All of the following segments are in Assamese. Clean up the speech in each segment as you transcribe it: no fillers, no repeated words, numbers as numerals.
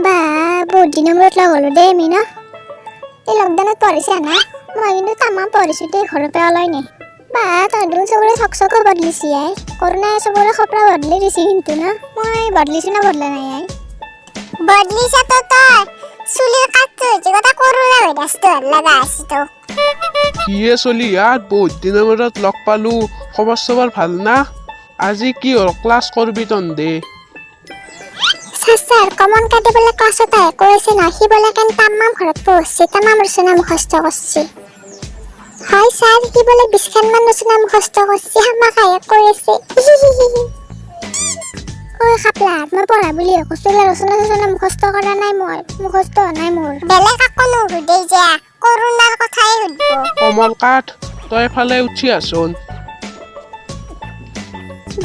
বা বহুত দিনৰ মূৰত লগ হ'লো দেই আমি ন এই লকডাউনত পঢ়িছা না মই কিন্তু তামাম পঢ়িছোঁ দেই ঘৰৰ পৰা ওলাই নাই বা তহঁতৰ চবৰে চক বদলিছি আই কৰোণাই চবৰে খপৰা বদলি দিছি কিন্তু ন মই বদলিছোঁ না বদলা নাই আই বদলিছা তো তই চুলিৰ কাটটো হৈছে কথা কৰোণা ভাইৰাছটো লগা আছে তো কিয়ে চলি ইয়াত বহুত দিনৰ মূৰত লগ পালো খবৰ চবৰ ভাল না আজি কি হ'ল ক্লাছ কৰবি তহঁতে স্যার কমন কাটে বলে ক্লাসত আয় কইছে না হি বলে কেন তামাম ঘৰত পঢ়ছে তামাম রচনা মুখস্থ করছে হাই স্যার হি বলে 20 খান মান রচনা মুখস্থ করছে হামা খায় কইছে ওই খাপলা মই পঢ়া বুলি কৈছিল ৰচনা মুখস্থ কৰা নাই মই মুখস্থ নাই মোৰ বেলেগ আকনো হুদে যা কৰোনাৰ কথাই হুদব কমল কাঠ তই এফালে উঠি আছোন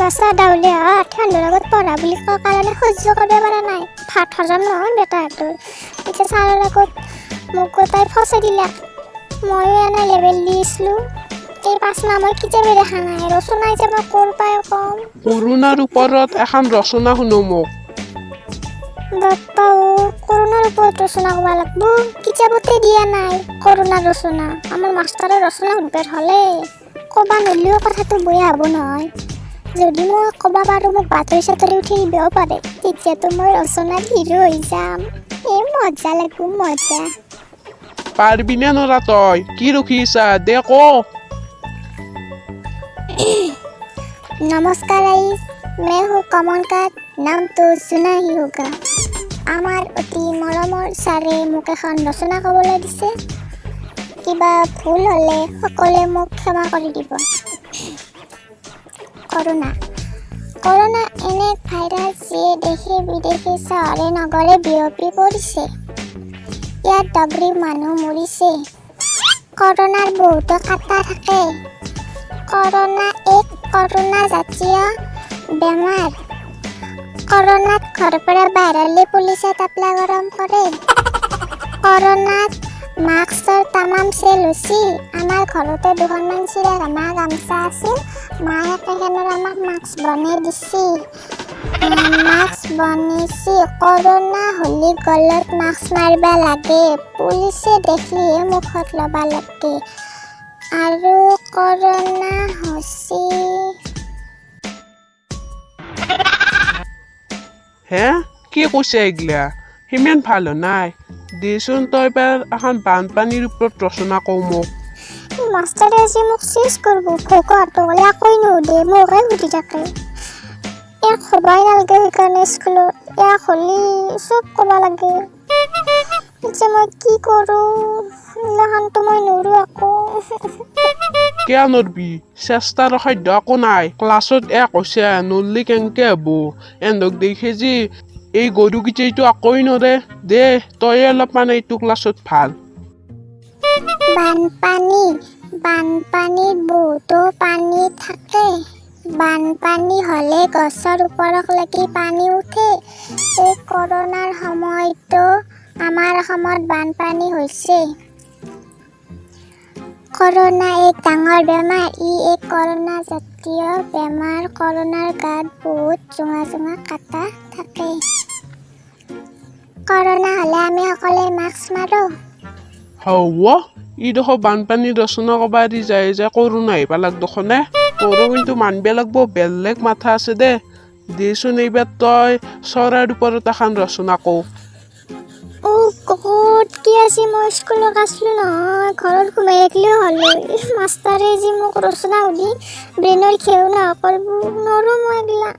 বাসা ডাউলে ঠাণ্ডাৰ লগত পঢ়া বুলি কোৱা কাৰণে সহ্য কৰিব পৰা নাই ভাত হজম নহয় বেটাটোৰ এতিয়া ছাৰৰ আগত মোক তাই ফচাই দিলে ময়ো এনে লেভেল দিছিলোঁ এই 5 মাহ মই কিতাপে দেখা নাই ৰচনাই যে মই ক'ৰ পাই কম কৰোণাৰ ওপৰত এখন ৰচনা শুনো মোক বাপ্পাও কৰোণাৰ ওপৰত ৰচনা ক'ব লাগব কিতাপতে দিয়া নাই কৰোণাৰ ৰচনা আমাৰ মাষ্টাৰৰ ৰচনা সুধবাৰ হ'লে ক'বা নলিও কথাটো বেয়া হ'ব নহয় যদি মই ক'ব পাৰোঁ মোক বাতৰি চাতৰি উঠি দিবও পাৰে তেতিয়াতো মই ৰচনাৰ হিৰো হৈ যাম এই মজা লাগব মজা পাৰিবিনে নৰা তই কি ৰখিছা দে ক नमस्कार आइस मैं हूँ कमल काट नाम तो सुना ही होगा আমাৰ অতি মৰমৰ ছাৰে মোক এখন ৰচনা ক'বলৈ দিছে কিবা ভুল হ'লে সকলোৱে মোক ক্ষমা কৰি দিব কৰোণা এনে এক ভাইৰাছ যিয়ে দেশে বিদেশে চহৰে নগৰে বিয়পি পৰিছে ইয়াত ডগৰি মানুহ মৰিছে কৰোণাৰ বহুতো কাটা থাকে কৰোণা এক কৰোণা জাতীয় বেমাৰ কৰোণাত ঘৰৰ পৰা বাহিৰলৈ পুলিচে তাপলা গৰম কৰে কৰোণাত মাস্কৰ তামাম চেল হৈছি আমাৰ ঘৰতে দুখনমান চিৰা গামা গামচা আছিল মায়ে কেখনৰ আমাক মাস্ক বনাই দিছি মাস্ক বনাইছি কৰোণা হ'লে গলত মাস্ক মাৰিব লাগে পুলিচে দেখিলেহে মুখত ল'ব লাগে আৰু কৰোণা হৈছে হে কি কৈছে এইগিলা সিমান ভাল নাই দেচোন তই এবাৰ এখন বানপানীৰ ওপৰত ৰচনা কওঁ মোক মাষ্টাৰে আজি মোক চেছ কৰিব ভোকৰটো হ'লে আকৌ নুসুধে মোকে সুধি থাকে ইয়াক হ'বাই নালাগে সেইকাৰণে স্কুলত ইয়াক হ'লে চব ক'ব লাগে যে মই কি কৰোঁ এইগিলাখানতো মই নৰোঁ আকৌ কিয় নৰবি চেষ্টাৰ খাদ্য একো নাই ক্লাছত হৈছে নৰলি কেনেকে হ'ব এন্দক দেখে যি এই গৰুকেইটাইতো একোই নৰে দে তই অলপমান এইটো ক্লাছত ভাল বানপানীত বহুতো পানী থাকে বানপানী হ'লে গছৰ ওপৰলৈকে পানী উঠে এই কৰোণাৰ সময়তো আমাৰ অসমত বানপানী হৈছে কৰোণা এক ডাঙৰ বেমাৰ ই এক কৰোণা জাতীয় বেমাৰ কৰোণাৰ গাত বহুত জোঙা কাটা থাকে কৰোণা হ'লে আমি সকলোৱে মাস্ক মাৰোঁ হ'ব ইডোখৰ বানপানীৰ ৰচনা ক'বা দি যায় যে কৰোণা আহিব লাগদখনে তোৰো কিন্তু মানব লাগব বেলেগ মাথা আছে দেচোন এইবাৰ তই চৰাইৰ ওপৰত এখন ৰচনা কওঁ ক'ত কি আছে মই স্কুলত আছিলোঁ নহয় ঘৰত সোমাই থাকিলেও হ'লো মাষ্টাৰে যি মোক ৰচনা সুধি ব্ৰেইনৰ খেও নকৰিব নৰোঁ মই এইগিলা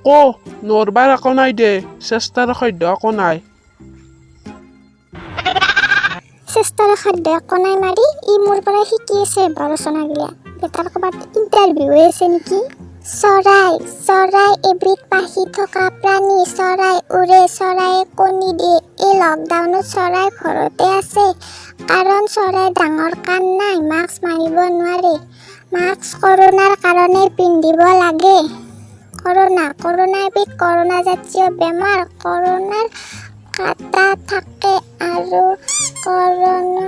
ক নৰবাৰ একো নাই দে চেষ্টাৰ খাদ্য একো নাই চেষ্টাৰ খাদ্য একো নাই মাৰি ই মোৰ পৰা শিকি আছে ৰচনাগিলা বেটাৰ ক'ৰবাত ইণ্টাৰভিউ হৈ আছে নেকি চৰাই এবিধ পাখি থকা প্ৰাণী চৰাই উৰে চৰাইয়ে কণী দিয়ে এই লকডাউনত চৰাই ঘৰতে আছে কাৰণ চৰাই ডাঙৰ কাণ নাই মাস্ক মাৰিব নোৱাৰে মাস্ক কৰোণাৰ কাৰণে পিন্ধিব লাগে কৰোণা এবিধ কৰোণা জাতীয় বেমাৰ কৰোণাৰ কাটা থাকে আৰু কৰোণা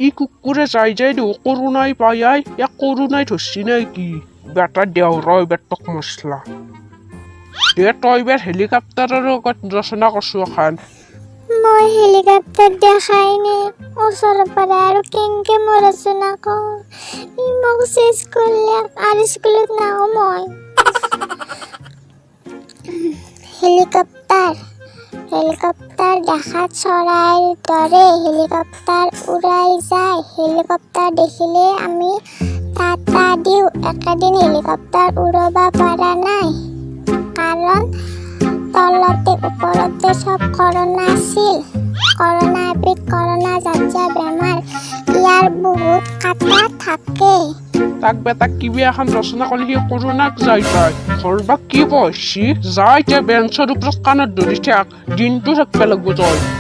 ই কুকুৰে যাই দিও কৰোণাই পাই ইয়াক কৰোণাই ধৰছি নে কি বেটা দেওৰা বেটক মছলা দে তই এবাৰ হেলিকপ্টাৰৰ লগত ৰচনা কৰছো এখন মই হেলিকপ্টাৰ দেখাই নাই ওচৰৰ পৰা আৰু কেনেকে মই ৰচনা কওঁ ই মোক চেছ কৰিলে আৰু স্কুলত নাও মই হেলিকপ্টাৰ দেখাত চৰাইৰ দৰে হেলিকপ্টাৰ উৰাই যায় হেলিকপ্টাৰ দেখিলে আমি টাটা দিওঁ একেদিন হেলিকপ্টাৰ উৰাব পৰা নাই কাৰণ তলতে ওপৰতে চব কৰোণা আছিল কৰোণা এবিধ কৰোণা জাতীয় বেমাৰ ইয়াৰ বহুত কাটা থাকে তাক বেটাক কিবি এখন ৰচনা কৰিলে সি কৰোণাক যাই পায় ঘৰবা কি বহিছি যাই এতিয়া বেঞ্চৰ ওপৰত কাণত ধৰি থাক দিনটো থাকিব লাগিব তই